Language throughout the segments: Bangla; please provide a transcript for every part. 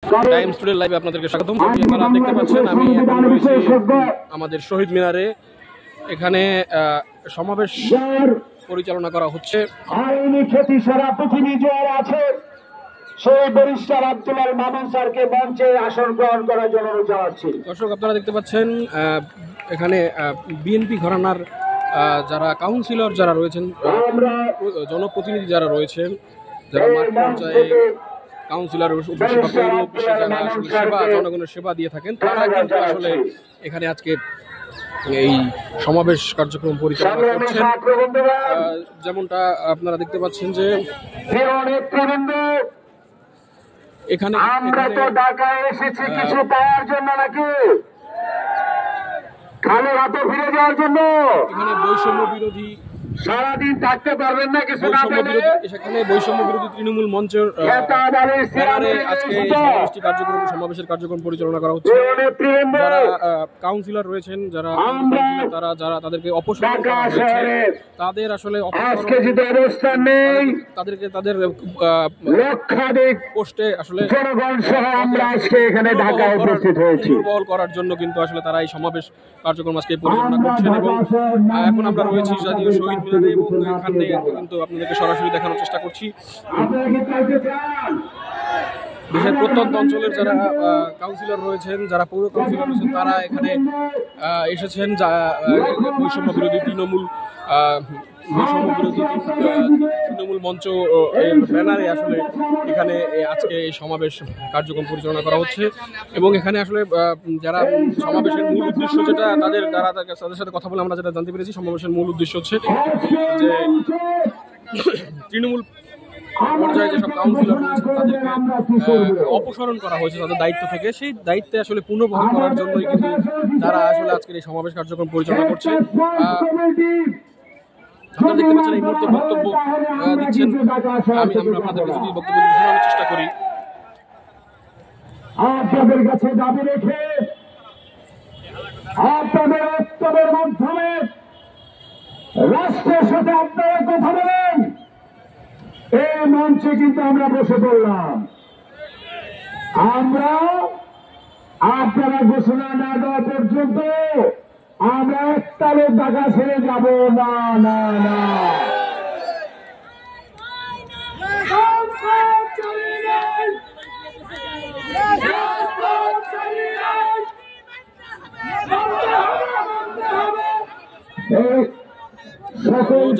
টাইমস টুডে লাইভে আপনাদেরকে স্বাগতম। আপনারা দেখতে পাচ্ছেন আমি এখন রয়েছি আমাদের শহীদ মিনারে। এখানে সমাবেশ পরিচালনা করা হচ্ছে। আইনি খ্যাতি সারা পৃথিবী জোয়ার আছে সেই ব্যারিস্টার আব্দুল আল মামুন স্যারকে মঞ্চে আসন গ্রহণ করার জন্য জানাচ্ছি। দর্শক, আপনারা দেখতে পাচ্ছেন এখানে বিএনপি ঘরানার যারা কাউন্সিলর যারা রয়েছেন, জনপ্রতিনিধি যারা রয়েছেন, যারা মাঠ পর্যায়ে কাউন্সিলর সেবা জনগণের সেবা দিয়ে থাকেন, তারা কিন্তু আসলে এখানে আজকে এই সমাবেশ কার্যক্রম পরিচালনা করছেন। যেমনটা আপনারা দেখতে পাচ্ছেন যে এখানে আমরা তো ঢাকায় এসেছি কিছু পাওয়ার জন্য নাকি খালি হাতে ফিরে যাওয়ার জন্য? এখানে বৈষম্য বিরোধী সারাদিন থাকতে পারবেন না কিছু না পেলে। সেখানে বৈষম্য বিরোধী তৃণমূল মঞ্চের আজকে সমাবেশের কার্যক্রম পরিচালনা করা হচ্ছে। যারা কাউন্সিলর রয়েছেন, যারা তাদেরকে অপসারণ করা হয়েছে, তাদের আসলে তাদেরকে তাদের পোস্টে আসলে পুনর্বহাল করার জন্য কিন্তু আসলে তারা এই সমাবেশ কার্যক্রম আজকে পরিচালনা করছেন। এবং এখন আমরা রয়েছি জাতীয় শহীদ মিনারে এবং এখানে কিন্তু আপনাদেরকে সরাসরি দেখানোর চেষ্টা করছি। দেশের প্রত্যন্ত অঞ্চলের যারা কাউন্সিলর রয়েছেন, যারা পৌর কাউন্সিলর রয়েছেন, তারা এখানে এসেছেন বৈষম্য বিরোধী তৃণমূল মঞ্চ এর ব্যানারে আসলে এখানে আজকে এই সমাবেশ কার্যক্রম পরিচালনা করা হচ্ছে। এবং এখানে আসলে যারা সমাবেশের মূল উদ্দেশ্য যেটা তাদের সাথে কথা বলে আমরা যেটা জানতে পেরেছি, সমাবেশের মূল উদ্দেশ্য হচ্ছে যে তৃণমূল পর্যায়ে যেসব কাউন্সিলর রয়েছে তাদেরকে অপসারণ করা হয়েছে তাদের দায়িত্ব থেকে, সেই দায়িত্বে আসলে পুনর্বহাল করার জন্যই কিন্তু তারা আসলে আজকের এই সমাবেশ কার্যক্রম পরিচালনা করছে। আপনারা দেখতে পাচ্ছেন এই মুহূর্তে বক্তব্য দিচ্ছেন, আমরা আপনাদেরকে যদি বক্তব্য শোনানোর চেষ্টা করি। আপনাদের কাছে দাবি রেখে আপনাদের বক্তব্যের মাধ্যমে রাষ্ট্রের সাথে আপনারা কথা বলেন, এই মঞ্চে কিন্তু আমরা বসে পড়লাম। আমরা আপনারা ঘোষণা না দেওয়া পর্যন্ত আমরা একটারও টাকা ছেড়ে যাব না না না।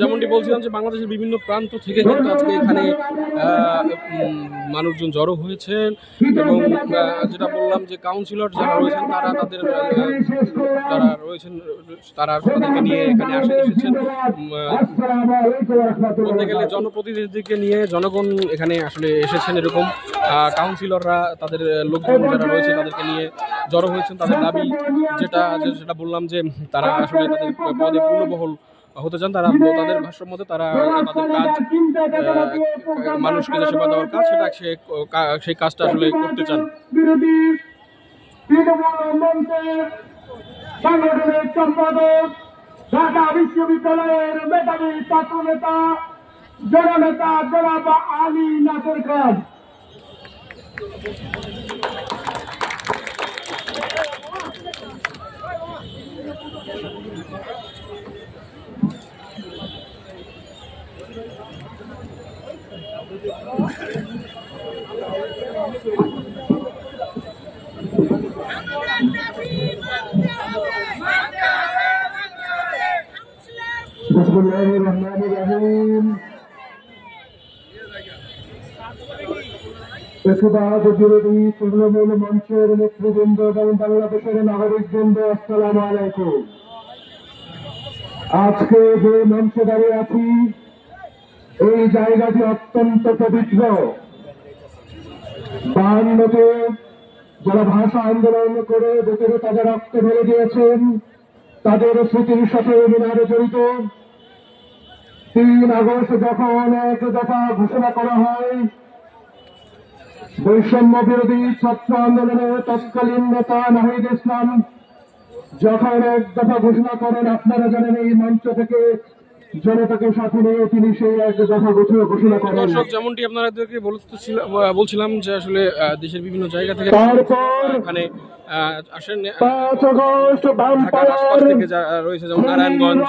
যেমনটি বলছিলাম যে বাংলাদেশের বিভিন্ন প্রান্ত থেকে কিন্তু আজকে এখানে মানুষজন জড়ো হয়েছেন। এবং যেটা বললাম যে কাউন্সিলর যারা রয়েছেন তাদেরকে নিয়ে এখানে এসেছেন। বলতে গেলে জনপ্রতিনিধিকে নিয়ে জনগণ এখানে আসলে এসেছেন। এরকম কাউন্সিলররা তাদের লোকজন যারা রয়েছে তাদেরকে নিয়ে জড়ো হয়েছেন। তাদের দাবি যেটা বললাম যে তারা আসলে তাদের পদে পুনর্বহাল হতে চান। তাদের ভাষ্যের মধ্যে তারা তাদের কাজ, মানুষকে যে সেবা দেওয়ার কাজ, সেই কাজটা আসলে করতে চান। সাংগঠনিক সম্পাদক, ঢাকা বিশ্ববিদ্যালয়ের মেধাবী ছাত্র নেতা, জননেতা জনাব আলী নাসির খান। প্রতিবাদ বিরোধী তৃণমূল মঞ্চের নেতৃবৃন্দ এবং বাংলাদেশের নাগরিকবৃন্দ, আসসালামু আলাইকুম। আজকে যে মঞ্চে দাঁড়িয়ে আছি, এই জায়গাটি অত্যন্ত পবিত্র। 52-তে যারা ভাষা আন্দোলন করে ভেতরে তাদের রক্ত ঢেলে দিয়েছেন, তাদের স্মৃতির সাথে মিনারে জড়িত। 3 আগস্ট যখন এক দফা ঘোষণা করা হয়, বৈষম্য বিরোধী ছাত্র আন্দোলনের তৎকালীন নেতা নাহিদ ইসলাম যখন এক দফা ঘোষণা করেন, আপনারা জানেন এই মঞ্চ থেকে জনতাকে সাথে নিয়ে তিনি সেই এক দফা ঘোষণা করেন। দর্শক, যেমনটি আপনাদেরকে বলছিলাম যে আসলে দেশের বিভিন্ন জায়গা থেকে তারপর এখানে আসেন। 5 আগস্ট ঢাকার আশপাশ থেকে যা রয়েছে, যেমন নারায়ণগঞ্জ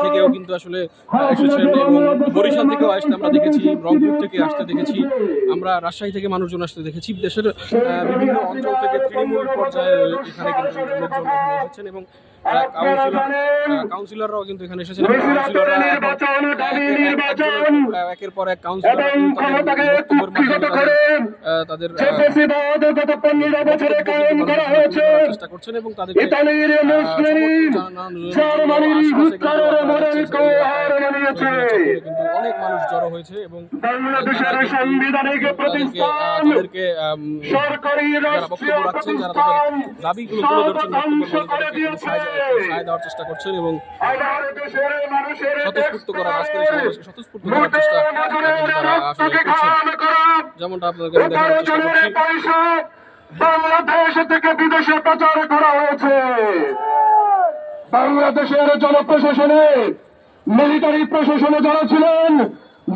থেকেও কিন্তু আসলে এসেছেন, এবং বরিশাল থেকেও আসতে আমরা দেখেছি, রংপুর থেকে আসতে দেখেছি, আমরা রাজশাহী থেকে মানুষজন আসতে দেখেছি। দেশের বিভিন্ন অঞ্চল থেকে তৃণমূল পর্যায়ে এখানে কিন্তু লোকজন এখানে এসেছেন, এবং কাউন্সিলররাও কিন্তু এখানে এসেছেন। একের পর এক কাউন্সিলর তাদের চেষ্টা করছেন এবং তাদেরকে কিন্তু অনেক মানুষ জড়ো হয়েছে, এবং তাদেরকে যারা বক্তব্য রাখছেন, যারা তাদের দাবিগুলো তুলে ধরছেন, সায় দেওয়ার চেষ্টা করছেন এবং স্বতঃস্ফূর্ত করার আজকের সমাবেশকে স্বতঃস্ফূর্ত করার চেষ্টা তারা আসলে করছেন, যেমনটা আপনাদেরকে দেখানোর চেষ্টা করছি। বাংলাদেশ থেকে বিদেশে প্রচার করা হয়েছে। বাংলাদেশের জনপ্রশাসনে, মিলিটারি প্রশাসনে যারা ছিলেন,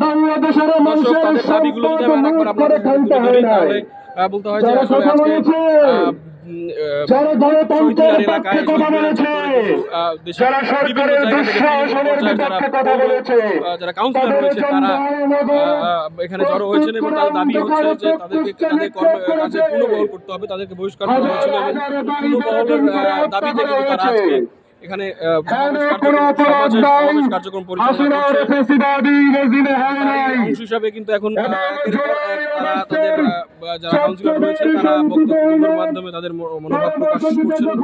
বাংলাদেশের মানুষের দাবিগুলো যদি আমি একবার আপনাদের সামনে তুলে ধরি, তাহলে বলতে হয় যে আসলে আজকে যারা গণতন্ত্রের পক্ষে কথা বলেছে, যারা সরকারের দুঃশাসনের বিপক্ষে কথা বলেছে, যারা কাউন্সিলর রয়েছে, তারা এখানে জড়ো হয়েছেন এবং তাদের দাবি হচ্ছে যে তাদেরকে তাদের কাজে পুনর্বহাল করতে হবে, তাদেরকে বহিষ্কার করা হয়েছিল এবং পুনর্বহালের দাবিতে কিন্তু তারা আজকে এখানে সমাবেশ কার্যক্রম পরিচালনা করছে। অংশ হিসাবে কিন্তু এখন তারা তাদের যারা কাউন্সিলর রয়েছে, তারা বক্তব্যের মাধ্যমে তাদের মনোভাব প্রকাশ করছেন।